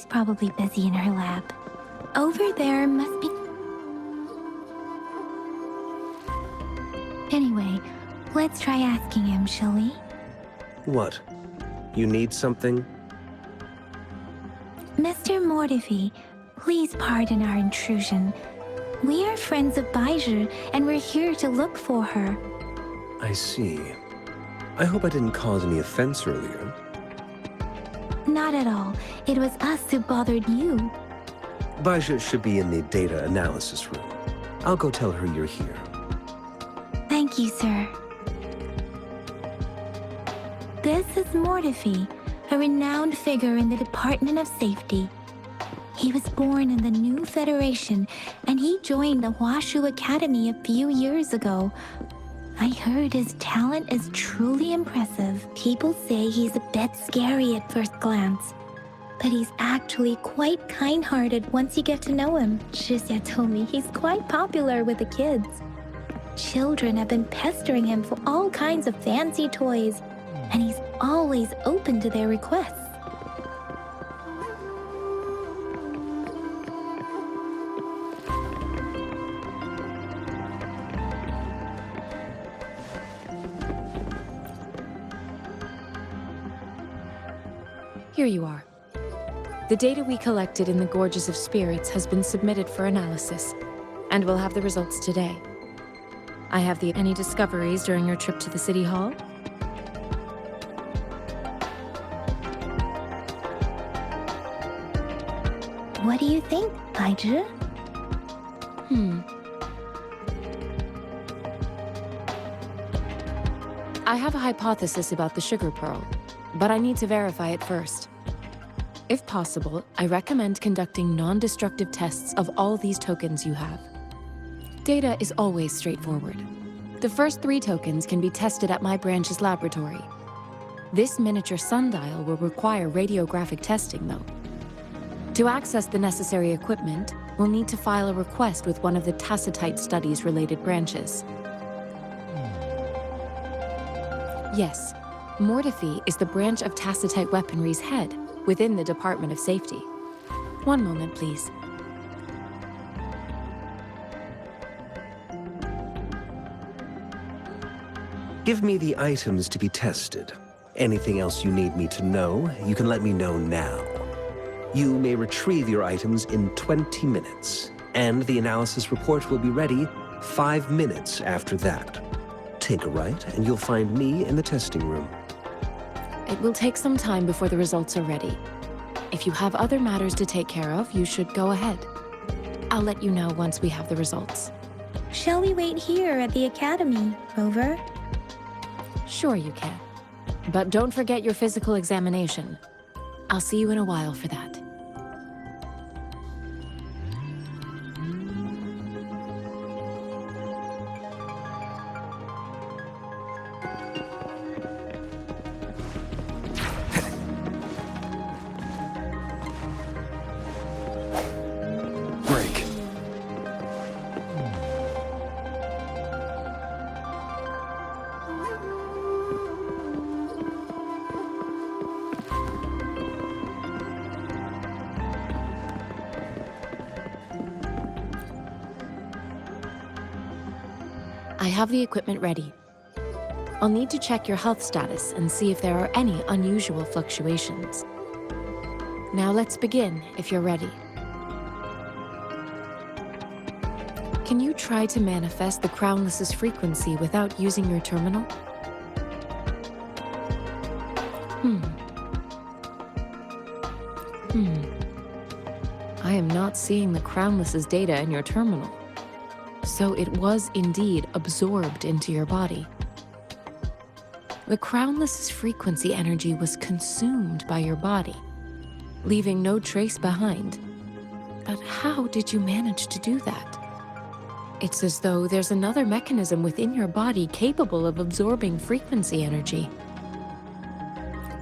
probably busy in her lab. Over there must be... Anyway, let's try asking him, shall we? What? You need something? Mr. Mortifi, please pardon our intrusion. We are friends of Baizhi, and we're here to look for her. I see. I hope I didn't cause any offense earlier. Not at all. It was us who bothered you. Baizhi should be in the data analysis room. I'll go tell her you're here. Thank you, sir. This is Mortifi, a renowned figure in the Department of Safety. He was born in the new Federation, and he joined the Huashu Academy a few years ago. I heard his talent is truly impressive. People say he's a bit scary at first glance, but he's actually quite kind-hearted once you get to know him. Shisia told me he's quite popular with the kids. Children have been pestering him for all kinds of fancy toys, and he's always open to their requests. Here you are. The data we collected in the Gorges of Spirits has been submitted for analysis, and we'll have the results today. I have any discoveries during your trip to the City Hall? What do you think, Baizhi? I have a hypothesis about the sugar pearl, but I need to verify it first. If possible, I recommend conducting non-destructive tests of all these tokens you have. Data is always straightforward. The first 3 tokens can be tested at my branch's laboratory. This miniature sundial will require radiographic testing, though. To access the necessary equipment, we'll need to file a request with one of the Tacitite Studies-related branches. Yes, Mortifi is the branch of Tacitite Weaponry's head within the Department of Safety. One moment, please. Give me the items to be tested. Anything else you need me to know, you can let me know now. You may retrieve your items in 20 minutes, and the analysis report will be ready 5 minutes after that. Take a right, and you'll find me in the testing room. It will take some time before the results are ready. If you have other matters to take care of, you should go ahead. I'll let you know once we have the results. Shall we wait here at the Academy, Rover? Sure you can. But don't forget your physical examination. I'll see you in a while for that. Break. I have the equipment ready. I'll need to check your health status and see if there are any unusual fluctuations. Now let's begin, if you're ready. Can you try to manifest the Crownless's frequency without using your terminal? I am not seeing the Crownless's data in your terminal. So it was indeed absorbed into your body. The Crownless's frequency energy was consumed by your body, leaving no trace behind. But how did you manage to do that? It's as though there's another mechanism within your body capable of absorbing frequency energy.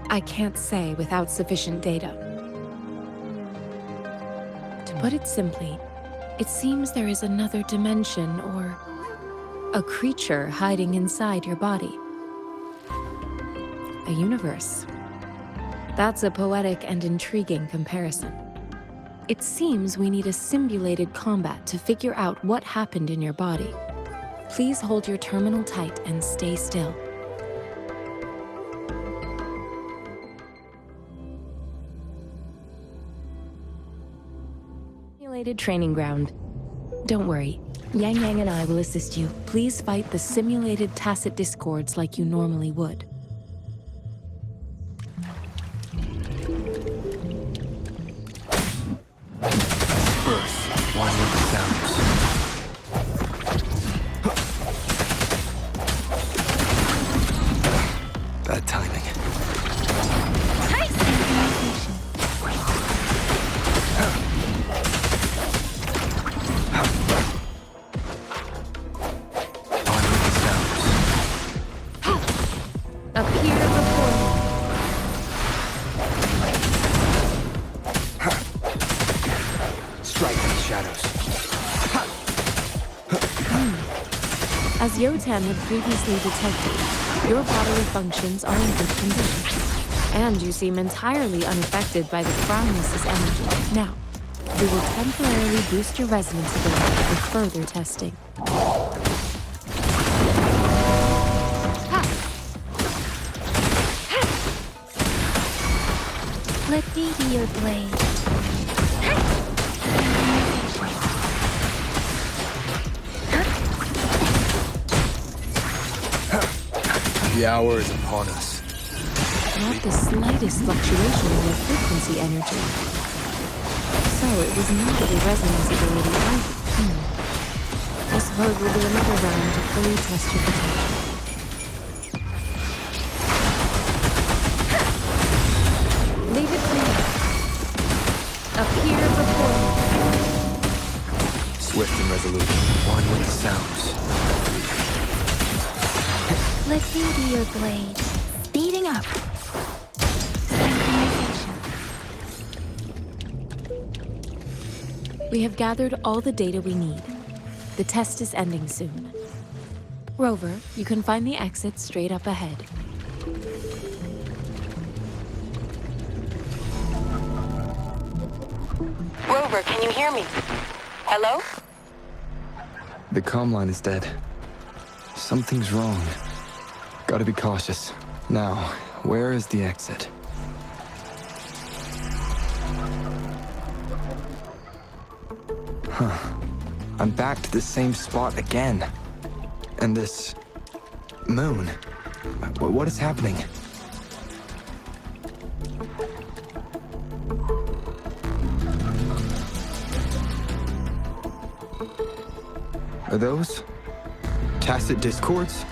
I can't say without sufficient data. To put it simply, it seems there is another dimension or a creature hiding inside your body. A universe. That's a poetic and intriguing comparison. It seems we need a simulated combat to figure out what happened in your body. Please hold your terminal tight and stay still. Simulated training ground. Don't worry, Yang Yang and I will assist you. Please fight the simulated tacit discords like you normally would. First, one with the sounds. Bad timing. On with the sounds. Appear before me. Strike in the shadows. As Yotan had previously detected, your bodily functions are in good condition. And you seem entirely unaffected by the Crownless's energy. Now, we will temporarily boost your resonance ability for further testing. Let me be your blade. The hour is upon us. Not the slightest fluctuation in your frequency energy. So it was not the resonance ability either. I suppose we'll do another round to fully test your potential. Leave it to me. Appear before me. Swift and resolute. One with the sounds. Let me be your blade. Speeding up. We have gathered all the data we need. The test is ending soon. Rover, you can find the exit straight up ahead. Rover, can you hear me? Hello? The comm line is dead. Something's wrong. Gotta be cautious. Now, where is the exit? Huh. I'm back to the same spot again. And this... moon. What is happening? Are those... tacit discords?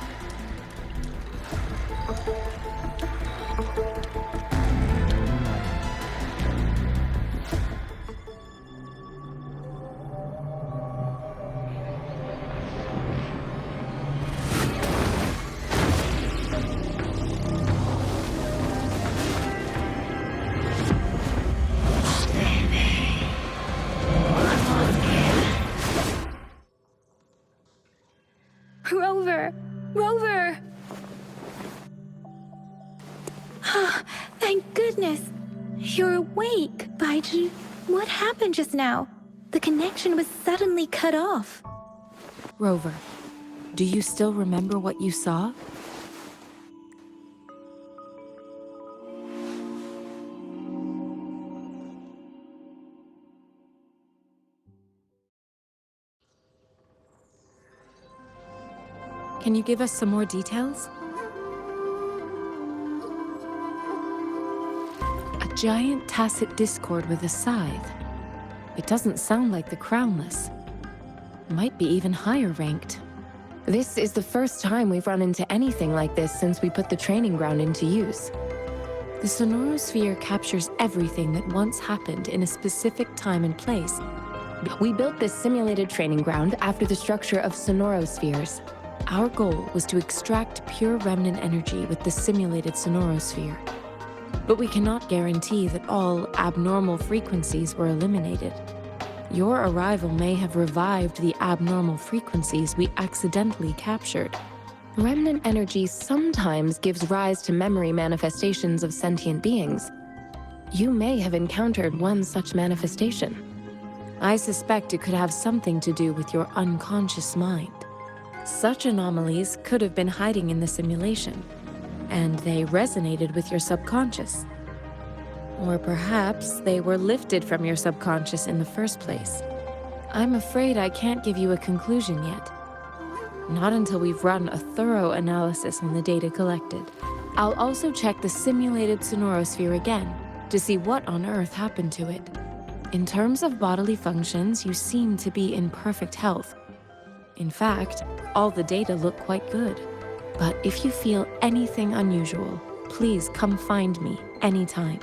Rover! Rover! Thank goodness. You're awake, Baiju. What happened just now? The connection was suddenly cut off. Rover, do you still remember what you saw? Can you give us some more details? A giant tacit discord with a scythe. It doesn't sound like the Crownless. Might be even higher ranked. This is the first time we've run into anything like this since we put the training ground into use. The sonorosphere captures everything that once happened in a specific time and place. We built this simulated training ground after the structure of sonorospheres. Our goal was to extract pure remnant energy with the simulated sonorosphere. But we cannot guarantee that all abnormal frequencies were eliminated. Your arrival may have revived the abnormal frequencies we accidentally captured. Remnant energy sometimes gives rise to memory manifestations of sentient beings. You may have encountered one such manifestation. I suspect it could have something to do with your unconscious mind. Such anomalies could have been hiding in the simulation, and they resonated with your subconscious. Or perhaps they were lifted from your subconscious in the first place. I'm afraid I can't give you a conclusion yet. Not until we've run a thorough analysis on the data collected. I'll also check the simulated sonorosphere again to see what on earth happened to it. In terms of bodily functions, you seem to be in perfect health. In fact, all the data look quite good. But if you feel anything unusual, please come find me anytime.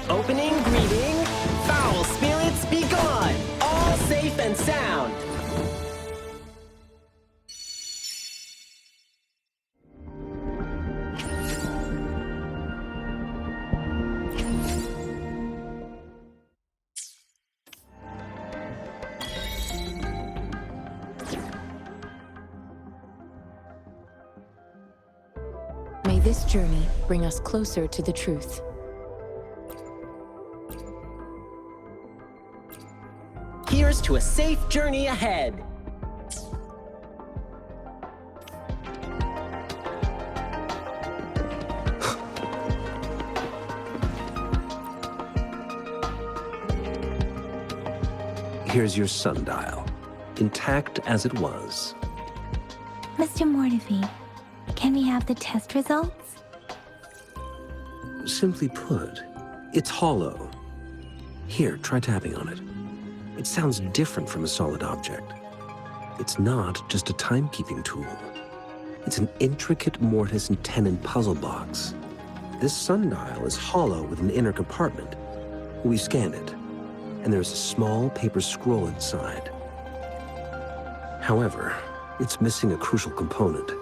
Opening greeting, foul spirits be gone, all safe and sound. May this journey bring us closer to the truth. Here's to a safe journey ahead. Here's your sundial, intact as it was. Mr. Mortefi, can we have the test results? Simply put, it's hollow. Here, try tapping on it. It sounds different from a solid object. It's not just a timekeeping tool. It's an intricate mortise and tenon puzzle box. This sundial is hollow with an inner compartment. We scanned it, and there's a small paper scroll inside. However, it's missing a crucial component.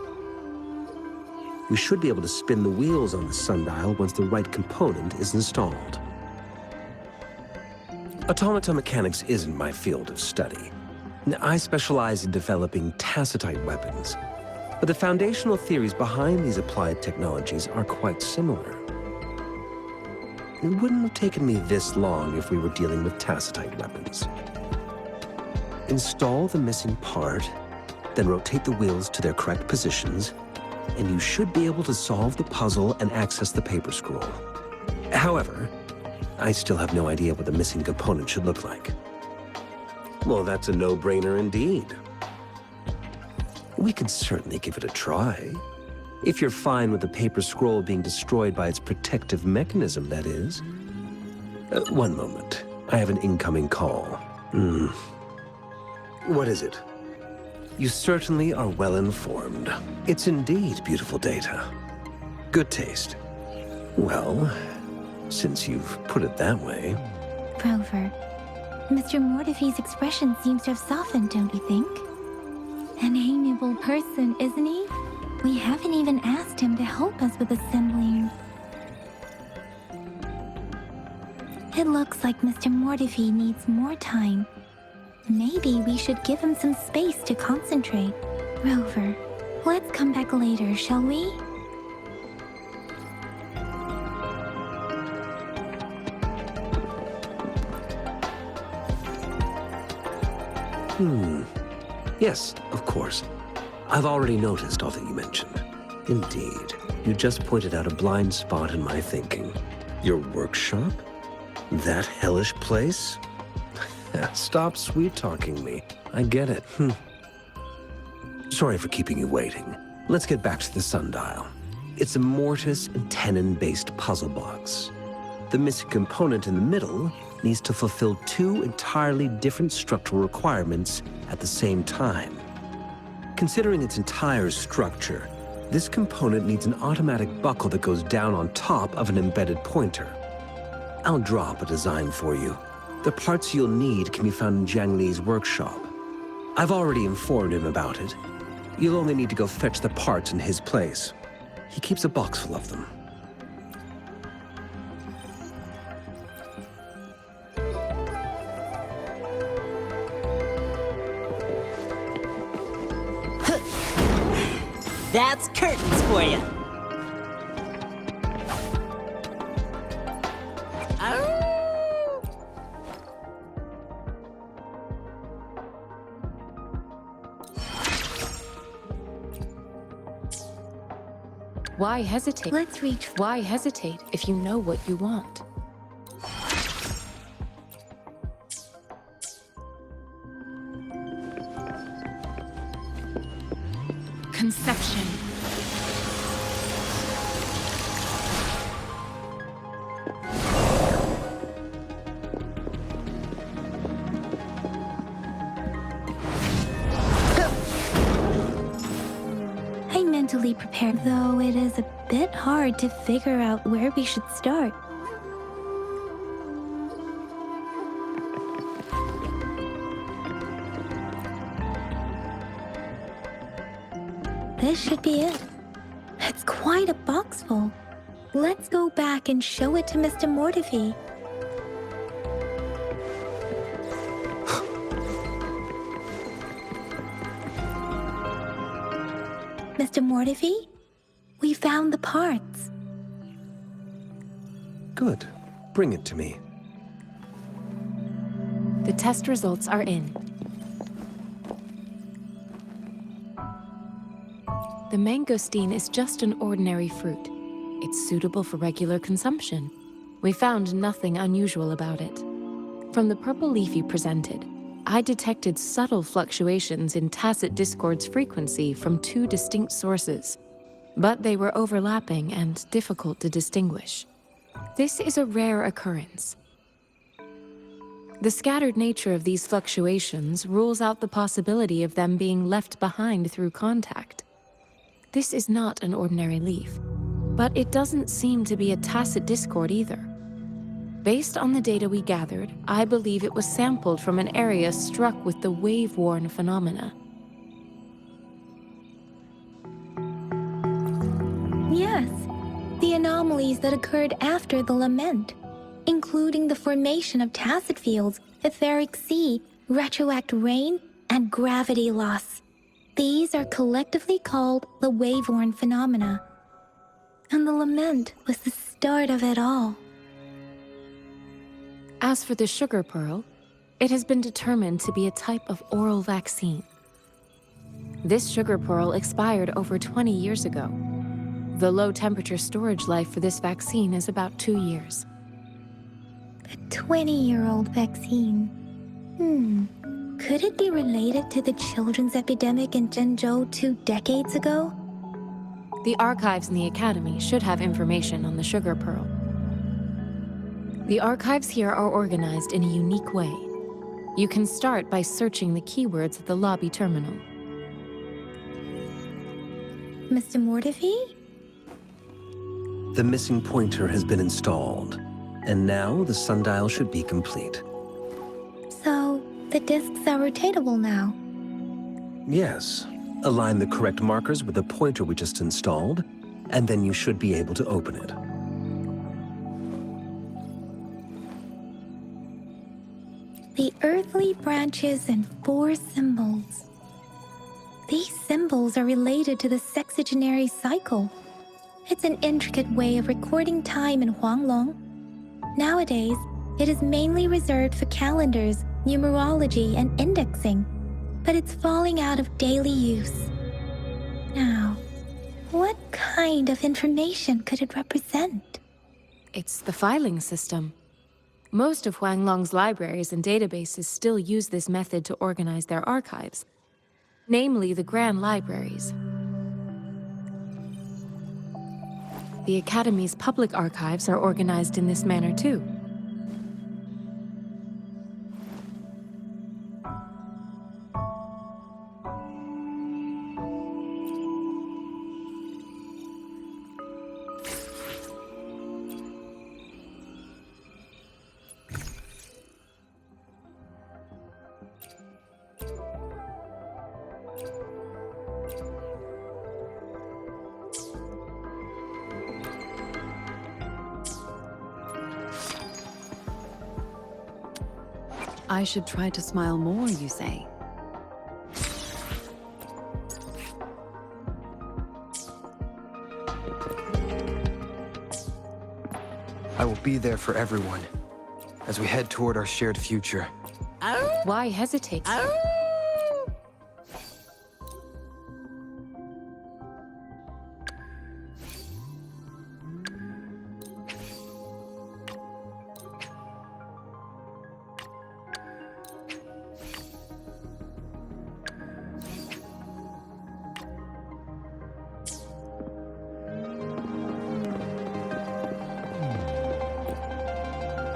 We should be able to spin the wheels on the sundial once the right component is installed. Automata mechanics isn't my field of study. I specialize in developing tacitite weapons, but the foundational theories behind these applied technologies are quite similar. It wouldn't have taken me this long if we were dealing with tacitite weapons. Install the missing part, then rotate the wheels to their correct positions, and you should be able to solve the puzzle and access the paper scroll. However, I still have no idea what the missing component should look like. Well, that's a no-brainer indeed. We could certainly give it a try. If you're fine with the paper scroll being destroyed by its protective mechanism, that is. One moment. I have an incoming call. What is it? You certainly are well informed. It's indeed beautiful data. Good taste. Well, since you've put it that way. Rover, Mr. Mortefi's expression seems to have softened, don't you think? An amiable person, isn't he? We haven't even asked him to help us with assembling. It looks like Mr. Mortefi needs more time. Maybe we should give him some space to concentrate. Rover, let's come back later, shall we? Yes, of course. I've already noticed all that you mentioned. Indeed, you just pointed out a blind spot in my thinking. Your workshop? That hellish place? Stop sweet-talking me. I get it. Sorry for keeping you waiting. Let's get back to the sundial. It's a mortise and tenon-based puzzle box. The missing component in the middle needs to fulfill two entirely different structural requirements at the same time. Considering its entire structure, This component needs an automatic buckle that goes down on top of an embedded pointer. I'll drop a design for you. The parts you'll need can be found in Jiang Li's workshop. I've already informed him about it. You'll only need to go fetch the parts in his place. He keeps a box full of them. That's curtains for you. Why hesitate? Let's reach. Why hesitate if you know what you want? Conception. I'm mentally prepared, though it is a bit hard to figure out where we should start. This should be it. It's quite a box full. Let's go back and show it to Mr. Mortefi. Mr. Mortefi, we found the parts. Good. Bring it to me. The test results are in. The mangosteen is just an ordinary fruit. It's suitable for regular consumption. We found nothing unusual about it. From the purple leaf you presented, I detected subtle fluctuations in tacit discord's frequency from two distinct sources, but they were overlapping and difficult to distinguish. This is a rare occurrence. The scattered nature of these fluctuations rules out the possibility of them being left behind through contact. This is not an ordinary leaf, but it doesn't seem to be a tacit discord either. Based on the data we gathered, I believe it was sampled from an area struck with the wave-worn phenomena. Yes, the anomalies that occurred after the lament, including the formation of tacit fields, etheric sea, retroact rain, and gravity loss. These are collectively called the wave-worn phenomena. And the lament was the start of it all. As for the sugar pearl, it has been determined to be a type of oral vaccine. This sugar pearl expired over 20 years ago. The low-temperature storage life for this vaccine is about 2 years. A 20-year-old vaccine. Could it be related to the children's epidemic in Zhengzhou 2 decades ago? The archives in the Academy should have information on the sugar pearl. The archives here are organized in a unique way. You can start by searching the keywords at the lobby terminal. Mr. Mortefi? The missing pointer has been installed, and now the sundial should be complete. So, the discs are rotatable now. Yes. Align the correct markers with the pointer we just installed, and then you should be able to open it. The earthly branches and 4 symbols. These symbols are related to the sexagenary cycle. It's an intricate way of recording time in Huanglong. Nowadays, it is mainly reserved for calendars, numerology, and indexing, but it's falling out of daily use. Now, what kind of information could it represent? It's the filing system. Most of Huanglong's libraries and databases still use this method to organize their archives, namely the Grand Libraries. The Academy's public archives are organized in this manner too. I should try to smile more, you say? I will be there for everyone as we head toward our shared future. Why hesitate?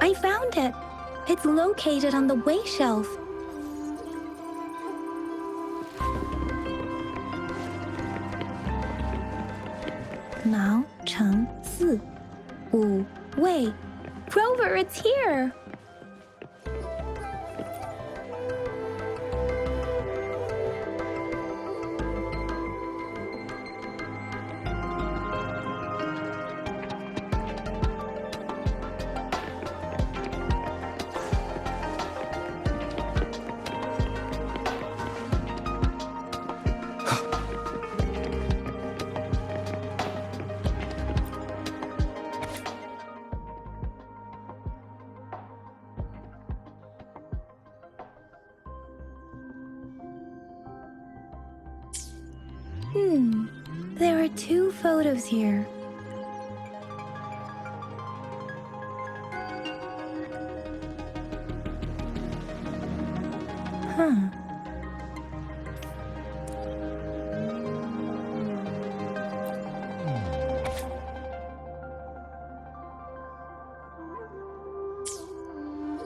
I found it. It's located on the way shelf. Now, Cheng, Si, Wu, Wei. Rover, it's here! There are 2 photos here.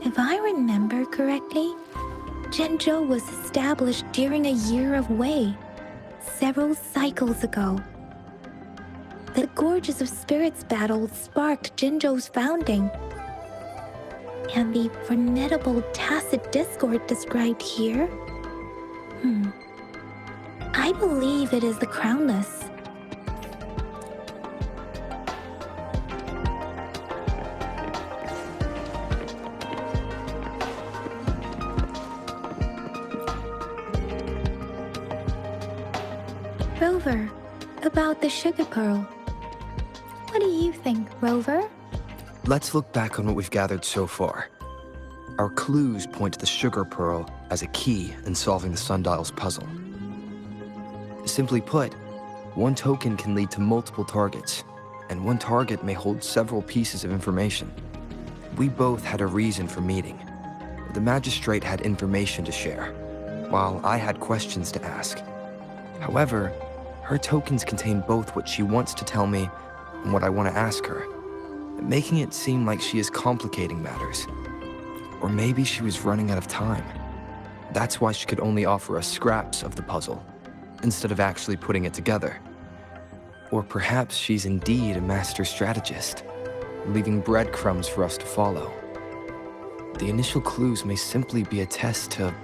If I remember correctly, Zhenzhou was established during a year of Wei, several cycles ago. The Gorges of Spirits battle sparked Zhenzhou's founding. And the formidable tacit discord described here? I believe it is the Crownless. Rover, about the sugar pearl. What do you think, Rover? Let's look back on what we've gathered so far. Our clues point to the sugar pearl as a key in solving the sundial's puzzle. Simply put, one token can lead to multiple targets, and one target may hold several pieces of information. We both had a reason for meeting. The magistrate had information to share, while I had questions to ask. However, her tokens contain both what she wants to tell me and what I want to ask her, making it seem like she is complicating matters. Or maybe she was running out of time. That's why she could only offer us scraps of the puzzle, instead of actually putting it together. Or perhaps she's indeed a master strategist, leaving breadcrumbs for us to follow. The initial clues may simply be a test to...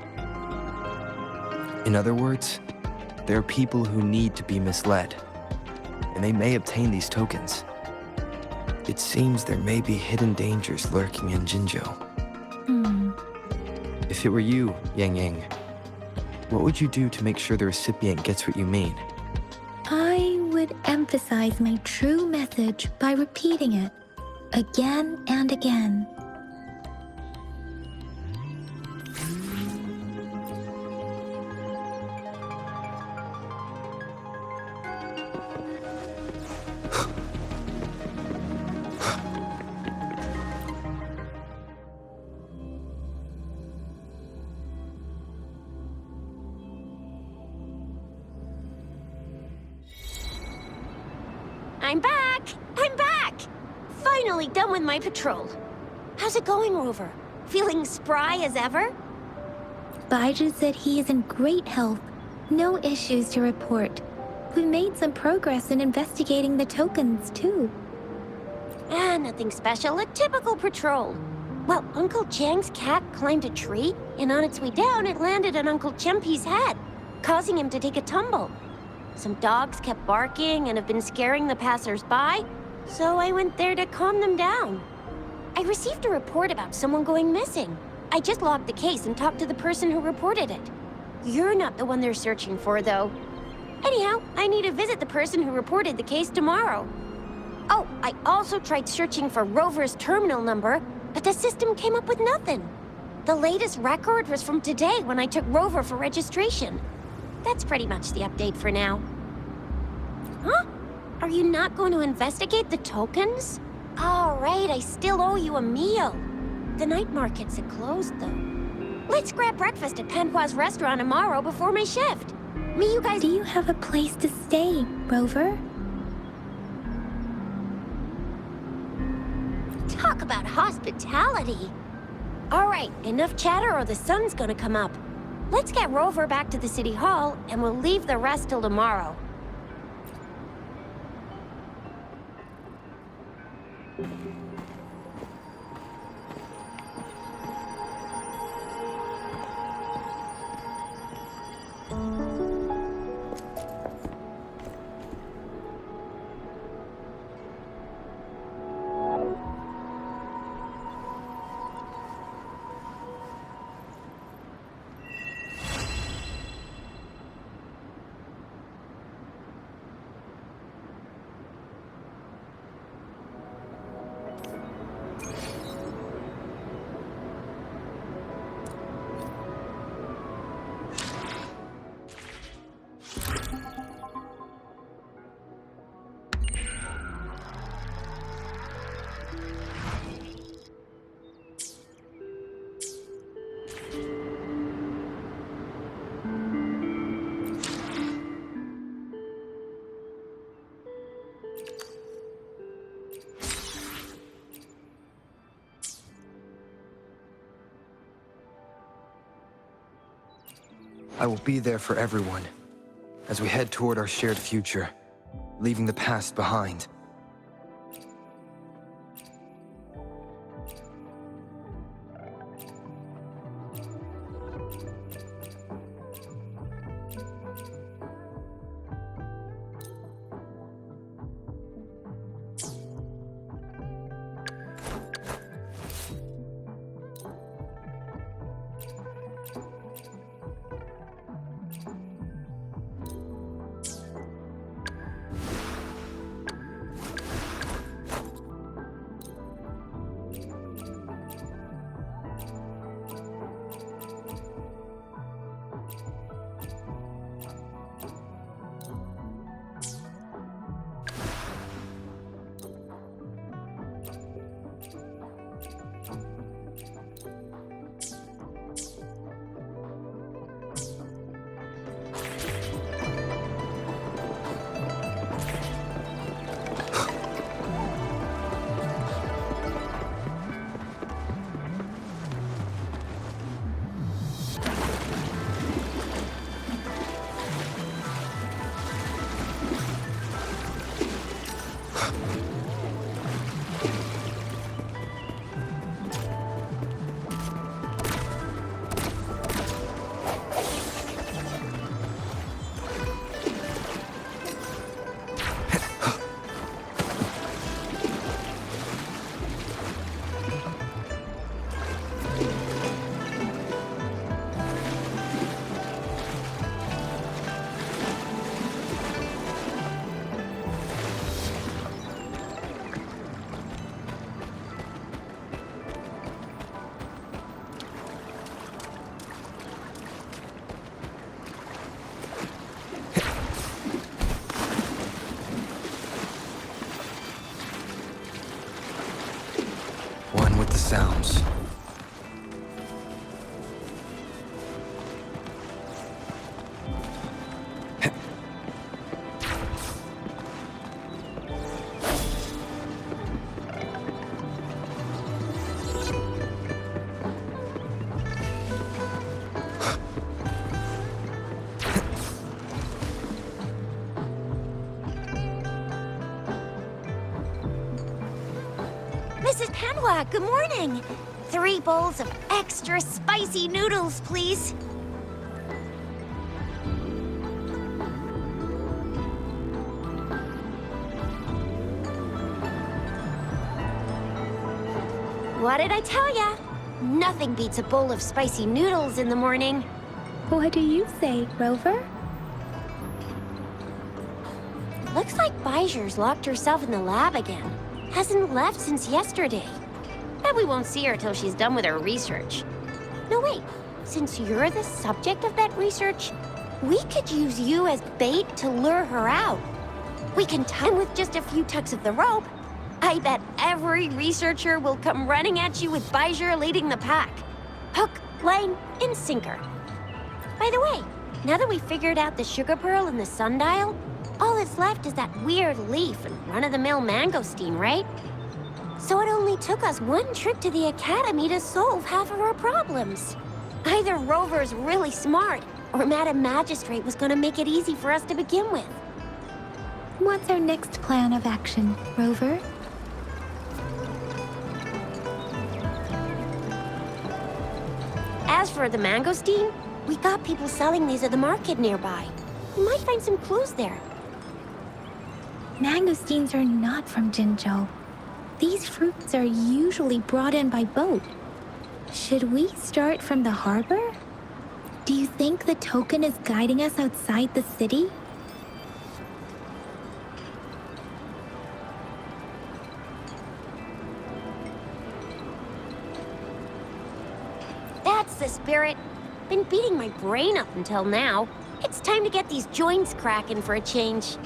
In other words, there are people who need to be misled, and they may obtain these tokens. It seems there may be hidden dangers lurking in Jinzhou. If it were you, Yang Yang, what would you do to make sure the recipient gets what you mean? I would emphasize my true message by repeating it again and again. I'm back! I'm back! Finally done with my patrol. How's it going, Rover? Feeling spry as ever? Baiju said he is in great health. No issues to report. We made some progress in investigating the tokens, too. Nothing special. A typical patrol. Well, Uncle Chang's cat climbed a tree, and on its way down, it landed on Uncle Chempi's head, causing him to take a tumble. Some dogs kept barking and have been scaring the passers-by, so I went there to calm them down. I received a report about someone going missing. I just logged the case and talked to the person who reported it. You're not the one they're searching for, though. Anyhow, I need to visit the person who reported the case tomorrow. Oh, I also tried searching for Rover's terminal number, but the system came up with nothing. The latest record was from today when I took Rover for registration. That's pretty much the update for now. Huh? Are you not going to investigate the tokens? All right, I still owe you a meal. The night markets are closed, though. Let's grab breakfast at Panhua's restaurant tomorrow before my shift. You guys... Do you have a place to stay, Rover? Talk about hospitality. All right, enough chatter or the sun's gonna come up. Let's get Rover back to the city hall, and we'll leave the rest till tomorrow. I will be there for everyone as we head toward our shared future, leaving the past behind. One with the sounds. Mrs. Panhua, good morning. 3 bowls of extra spicy noodles, please. What did I tell ya? Nothing beats a bowl of spicy noodles in the morning. What do you say, Rover? Looks like Bijou's locked herself in the lab again. Hasn't left since yesterday. Bet we won't see her till she's done with her research. No, wait. Since you're the subject of that research, we could use you as bait to lure her out. We can time with just a few tugs of the rope. I bet every researcher will come running at you with Bijou leading the pack. Hook, line, and sinker. By the way, now that we figured out the sugar pearl and the sundial, all that's left is that weird leaf and run-of-the-mill mangosteen, right? So it only took us one trip to the academy to solve half of our problems. Either Rover's really smart, or Madam Magistrate was gonna make it easy for us to begin with. What's our next plan of action, Rover? As for the mangosteen, we got people selling these at the market nearby. We might find some clues there. Mangosteens are not from Jinzhou. These fruits are usually brought in by boat. Should we start from the harbor? Do you think the token is guiding us outside the city? That's the spirit. Been beating my brain up until now. It's time to get these joints cracking for a change.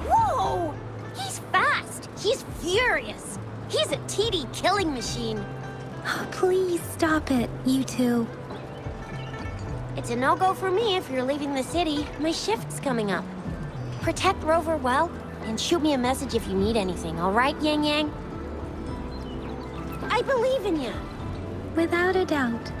Whoa! He's fast. He's furious. He's a TD killing machine. Oh, please stop it, you two. It's a no-go for me if you're leaving the city. My shift's coming up. Protect Rover well, and shoot me a message if you need anything, all right, Yang Yang? I believe in you. Without a doubt.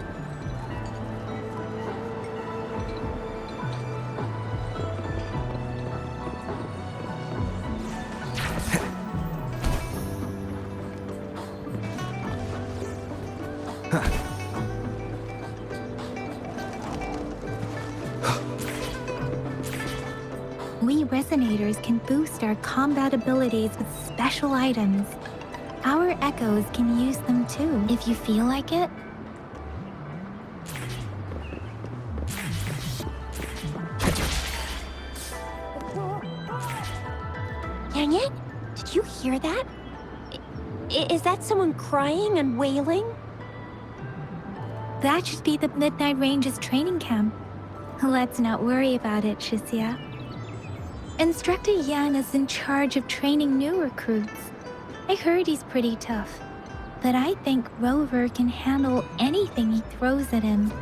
We resonators can boost our combat abilities with special items. Our echoes can use them too, if you feel like it. Yang Yang, did you hear that? Is that someone crying and wailing? That should be the Midnight Range's training camp. Let's not worry about it, Shixia. Instructor Yan is in charge of training new recruits. I heard he's pretty tough, but I think Rover can handle anything he throws at him.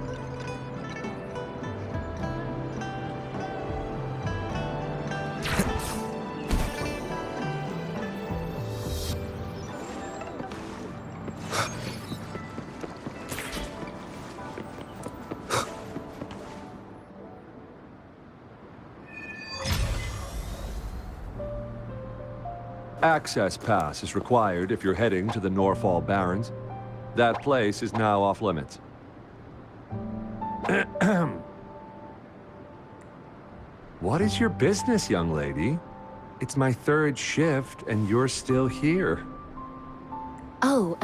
Access pass is required if you're heading to the Norfall Barrens. That place is now off limits. What is your business, young lady? It's my third shift, and you're still here. Oh,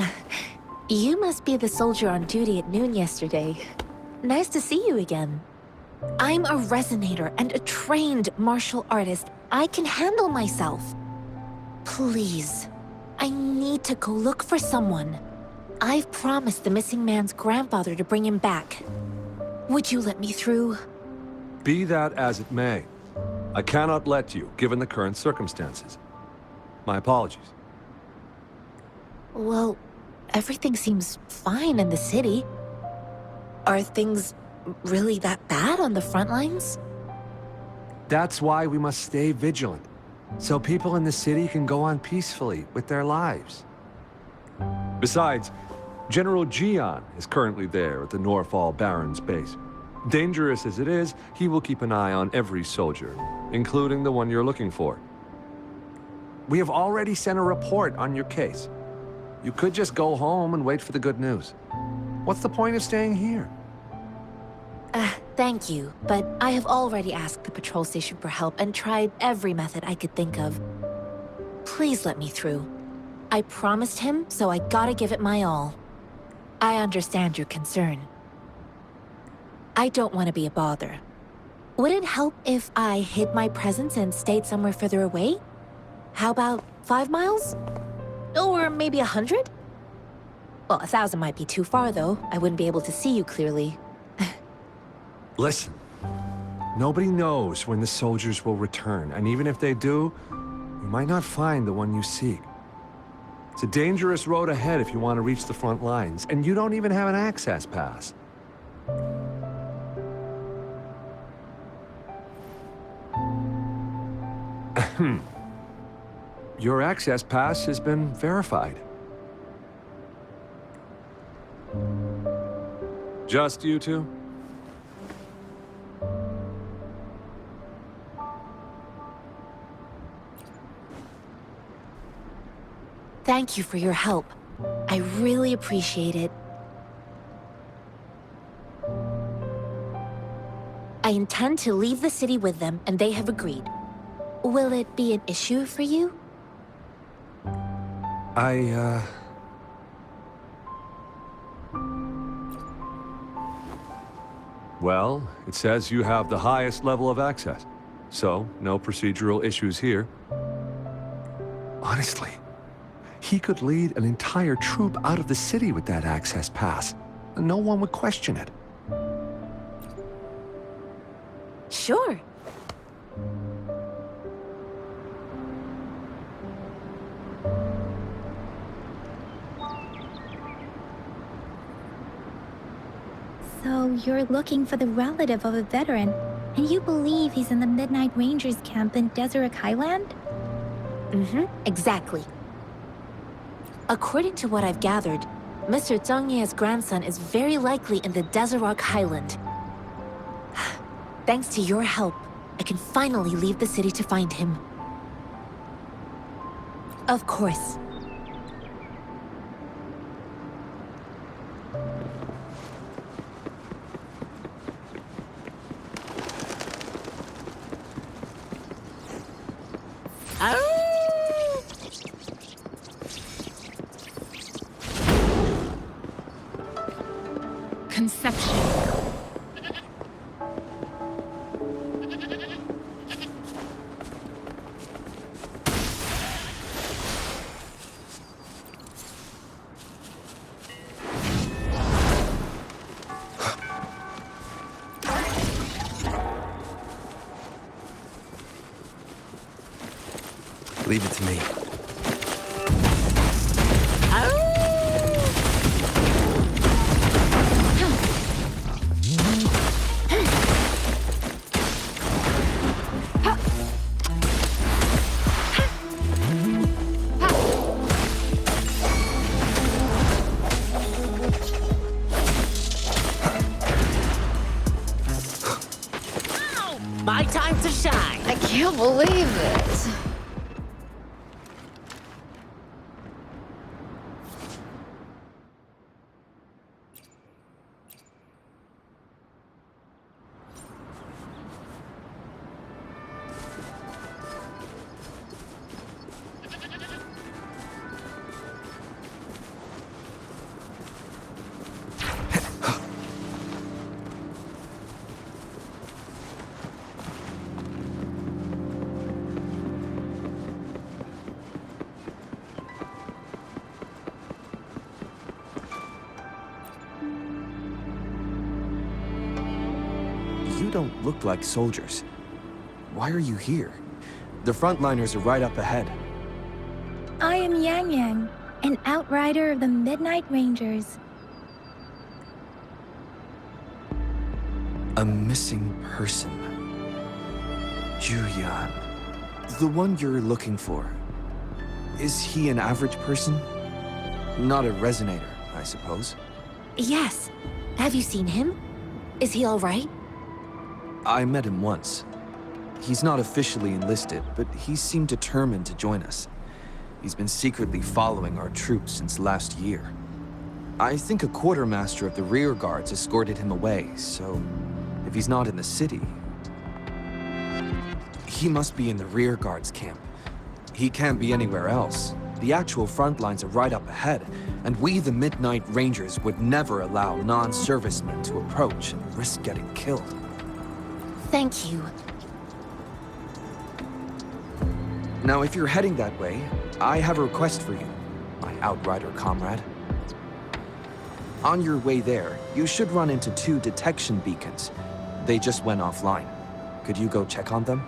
you must be the soldier on duty at noon yesterday. Nice to see you again. I'm a resonator and a trained martial artist. I can handle myself. Please, I need to go look for someone. I've promised the missing man's grandfather to bring him back. Would you let me through? Be that as it may, I cannot let you, given the current circumstances. My apologies. Well, everything seems fine in the city. Are things really that bad on the front lines? That's why we must stay vigilant, so people in the city can go on peacefully with their lives. Besides, General Jian is currently there at the Norfall Barrens base. Dangerous as it is, he will keep an eye on every soldier, including the one you're looking for. We have already sent a report on your case. You could just go home and wait for the good news. What's the point of staying here? Thank you, but I have already asked the patrol station for help and tried every method I could think of. Please let me through. I promised him, so I gotta give it my all. I understand your concern. I don't want to be a bother. Would it help if I hid my presence and stayed somewhere further away? How about 5 miles? Or maybe 100? Well, 1,000 might be too far, though. I wouldn't be able to see you clearly. Listen, nobody knows when the soldiers will return, and even if they do, you might not find the one you seek. It's a dangerous road ahead if you want to reach the front lines, and you don't even have an access pass. Your access pass has been verified. Just you two? Thank you for your help. I really appreciate it. I intend to leave the city with them, and they have agreed. Will it be an issue for you? Well, it says you have the highest level of access, so no procedural issues here. Honestly, he could lead an entire troop out of the city with that access pass. No one would question it. Sure. So you're looking for the relative of a veteran, and you believe he's in the Midnight Rangers camp in Deseret Highland? Exactly. According to what I've gathered, Mr. Zhang Ye's grandson is very likely in the Deseret Highland. Thanks to your help, I can finally leave the city to find him. Of course. Conception. Leave it to me. My time to shine! I can't believe it. You don't look like soldiers. Why are you here? The frontliners are right up ahead. I am Yang Yang, an outrider of the Midnight Rangers. A missing person. Julian. The one you're looking for. Is he an average person? Not a resonator, I suppose. Yes. Have you seen him? Is he all right? I met him once. He's not officially enlisted, but he seemed determined to join us. He's been secretly following our troops since last year. I think a quartermaster of the rear guards escorted him away, so If he's not in the city, he must be in the rear guard's camp. He can't be anywhere else. The actual front lines are right up ahead, and we, the Midnight Rangers, would never allow non-servicemen to approach and risk getting killed. Thank you. Now, if you're heading that way, I have a request for you, my Outrider comrade. On your way there, you should run into 2 detection beacons. They just went offline. Could you go check on them?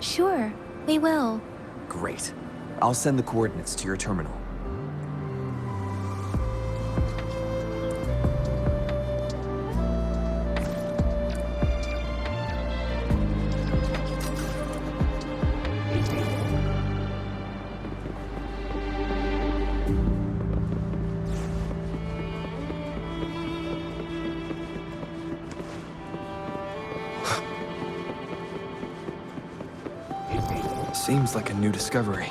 Sure, we will. Great. I'll send the coordinates to your terminal. Seems like a new discovery.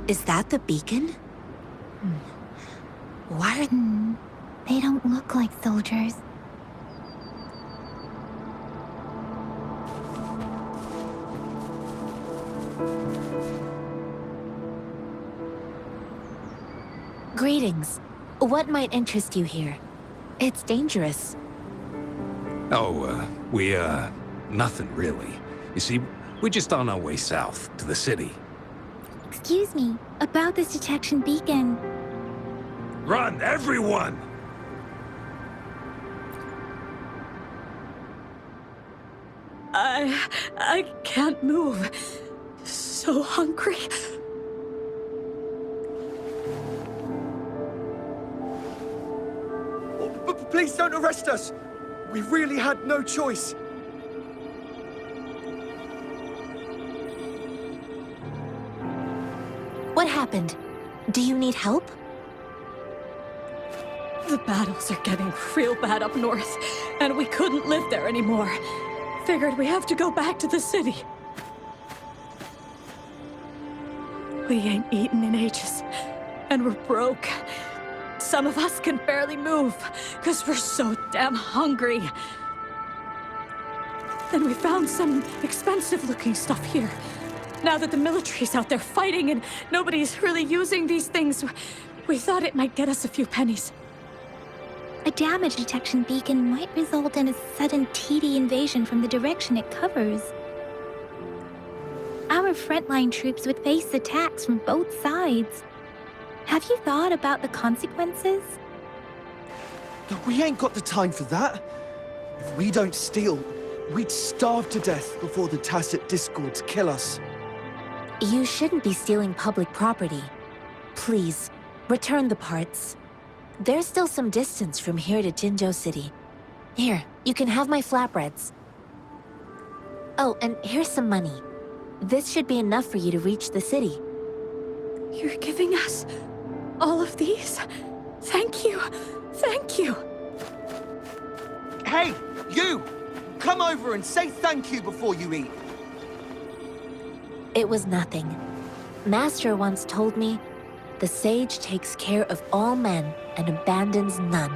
Is that the beacon? Why are... They don't look like soldiers. Greetings. What might interest you here? It's dangerous. Oh, nothing really. You see, we're just on our way south to the city. Excuse me, about this detection beacon. Run, everyone! I can't move. So hungry. Please don't arrest us! We really had no choice. What happened? Do you need help? The battles are getting real bad up north, and we couldn't live there anymore. Figured we have to go back to the city. We ain't eaten in ages, and we're broke. Some of us can barely move, because we're so damn hungry. Then we found some expensive-looking stuff here. Now that the military's out there fighting and nobody's really using these things, we thought it might get us a few pennies. A damage detection beacon might result in a sudden TD invasion from the direction it covers. Our frontline troops would face attacks from both sides. Have you thought about the consequences? We ain't got the time for that. If we don't steal, we'd starve to death before the Tacit Discords kill us. You shouldn't be stealing public property. Please, return the parts. There's still some distance from here to Jinzhou City. Here, you can have my flatbreads. Oh, and here's some money. This should be enough for you to reach the city. You're giving us all of these? Thank you. Thank you. Hey, you! Come over and say thank you before you eat. It was nothing. Master once told me, the sage takes care of all men and abandons none.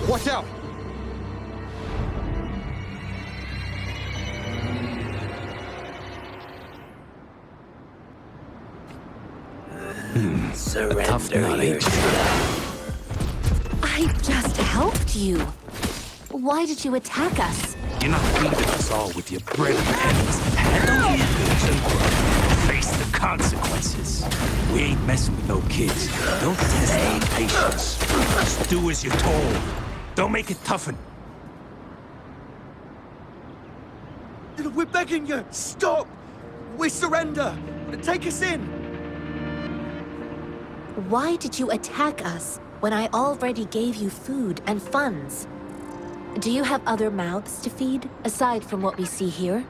Watch out! Surrender yourself. I just helped you. Why did you attack us? You're not feeding us all with your bread and ends. Handle your goods and work. Face the consequences. We ain't messing with no kids. Don't test our patience. Just do as you're told. Don't make it toughen. we're begging you! Stop! We surrender! Take us in! Why did you attack us when I already gave you food and funds? Do you have other mouths to feed, aside from what we see here?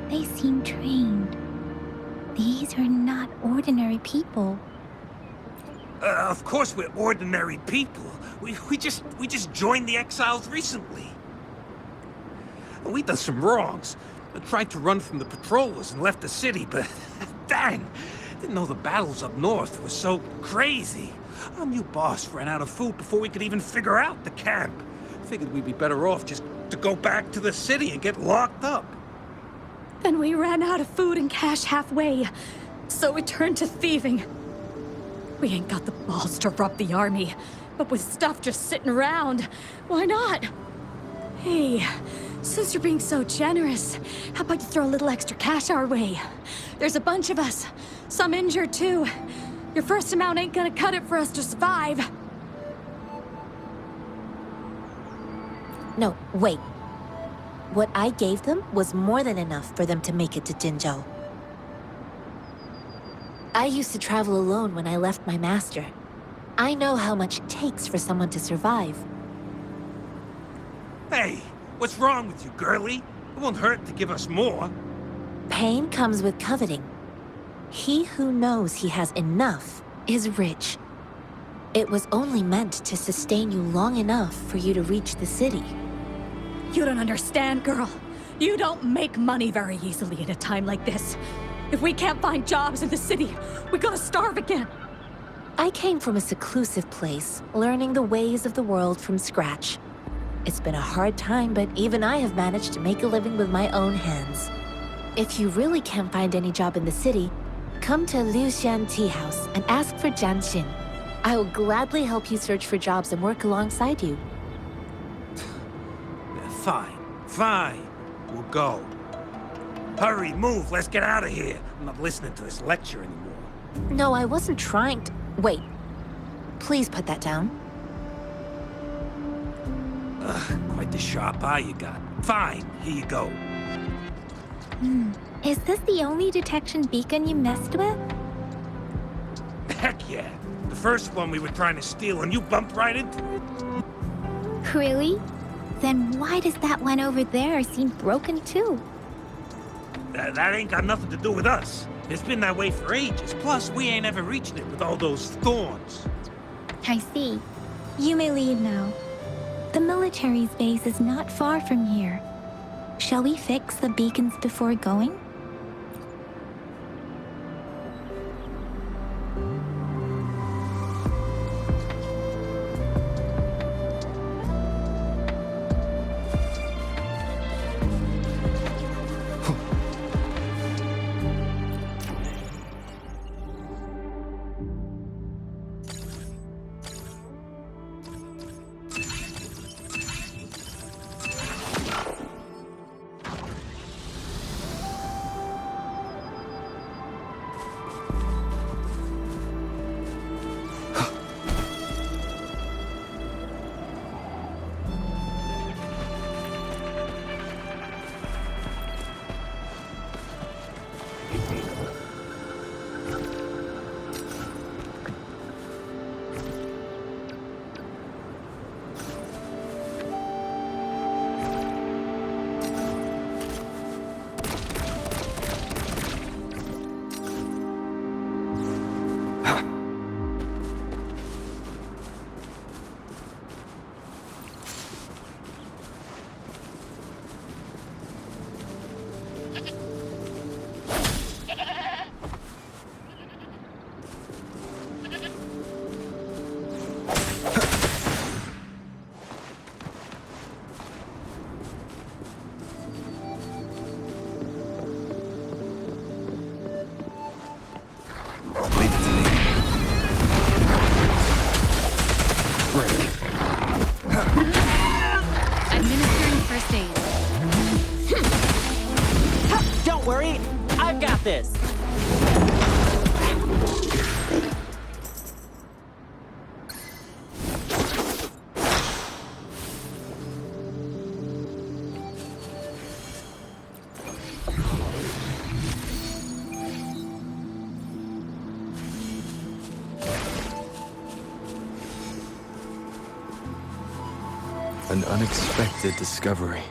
They seem trained. These are not ordinary people. Of course we're ordinary people. We just joined the Exiles recently. We done some wrongs. Tried to run from the patrollers and left the city, but dang, didn't know the battles up north were so crazy. Our new boss ran out of food before we could even figure out the camp. Figured we'd be better off just to go back to the city and get locked up. Then we ran out of food and cash halfway, so we turned to thieving. We ain't got the balls to rob the army, but with stuff just sitting around, why not? Hey, since you're being so generous, how about you throw a little extra cash our way? There's a bunch of us, some injured too. Your first amount ain't gonna cut it for us to survive. No, wait. What I gave them was more than enough for them to make it to Jinzhou. I used to travel alone when I left my master. I know how much it takes for someone to survive. Hey, what's wrong with you, girlie? It won't hurt to give us more. Pain comes with coveting. He who knows he has enough is rich. It was only meant to sustain you long enough for you to reach the city. You don't understand, girl. You don't make money very easily at a time like this. If we can't find jobs in the city, we're gonna starve again. I came from a seclusive place, learning the ways of the world from scratch. It's been a hard time, but even I have managed to make a living with my own hands. If you really can't find any job in the city, come to Liu Xian Tea House and ask for Jian Xin. I will gladly help you search for jobs and work alongside you. Fine. We'll go. Hurry, move, let's get out of here. I'm not listening to this lecture anymore. No, I wasn't trying to... Wait. Please put that down. Quite the sharp eye you got. Fine, here you go. Is this the only detection beacon you messed with? Heck yeah. The first one we were trying to steal and you bumped right into it. Really? Then why does that one over there seem broken too? That ain't got nothing to do with us. It's been that way for ages. Plus, we ain't ever reached it with all those thorns. I see. You may leave now. The military's base is not far from here. Shall we fix the beacons before going? Administering first aid. Don't worry, I've got this. An unexpected discovery.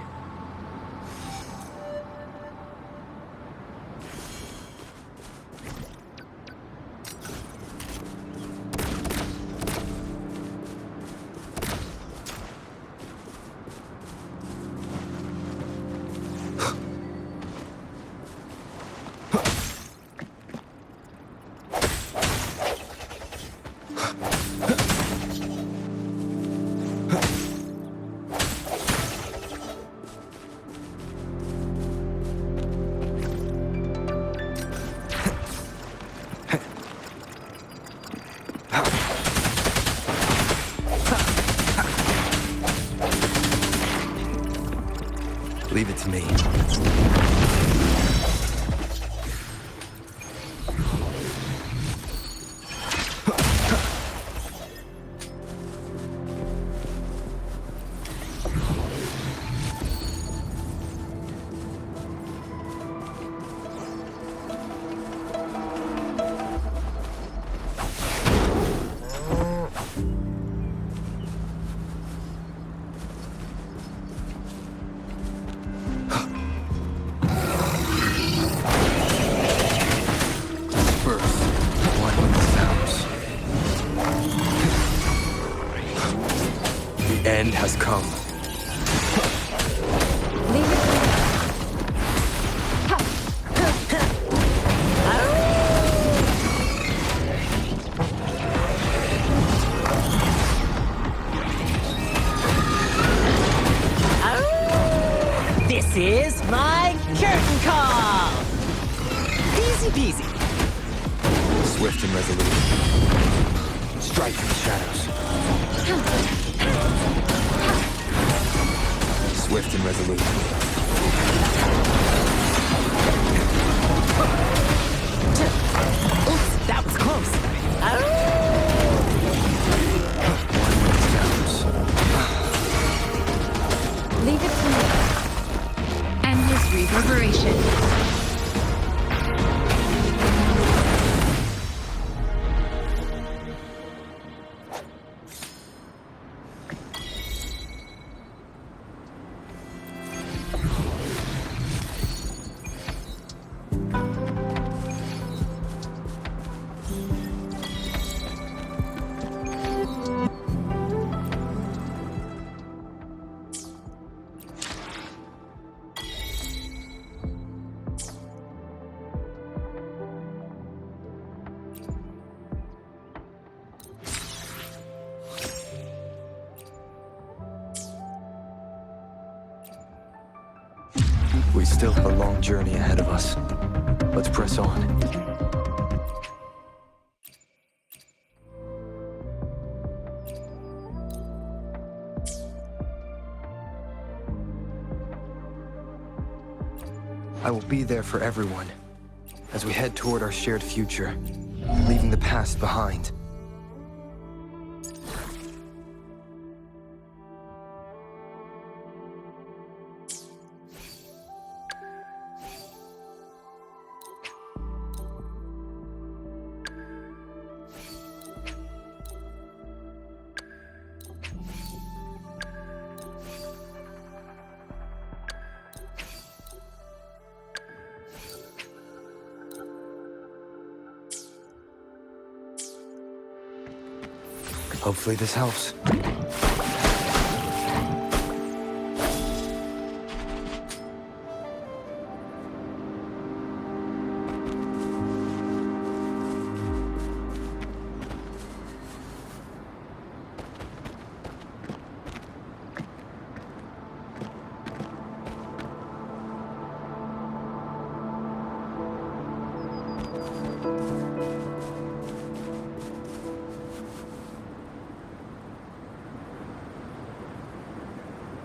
Leave it to me. The end has come. This is my curtain call! Easy peasy. Swift and resolute. Strike in the shadows. Swift and resolute. Oops, that was close. Leave it to me. Endless reverberation. We still have a long journey ahead of us. Let's press on. I will be there for everyone as we head toward our shared future, leaving the past behind. Hopefully this helps.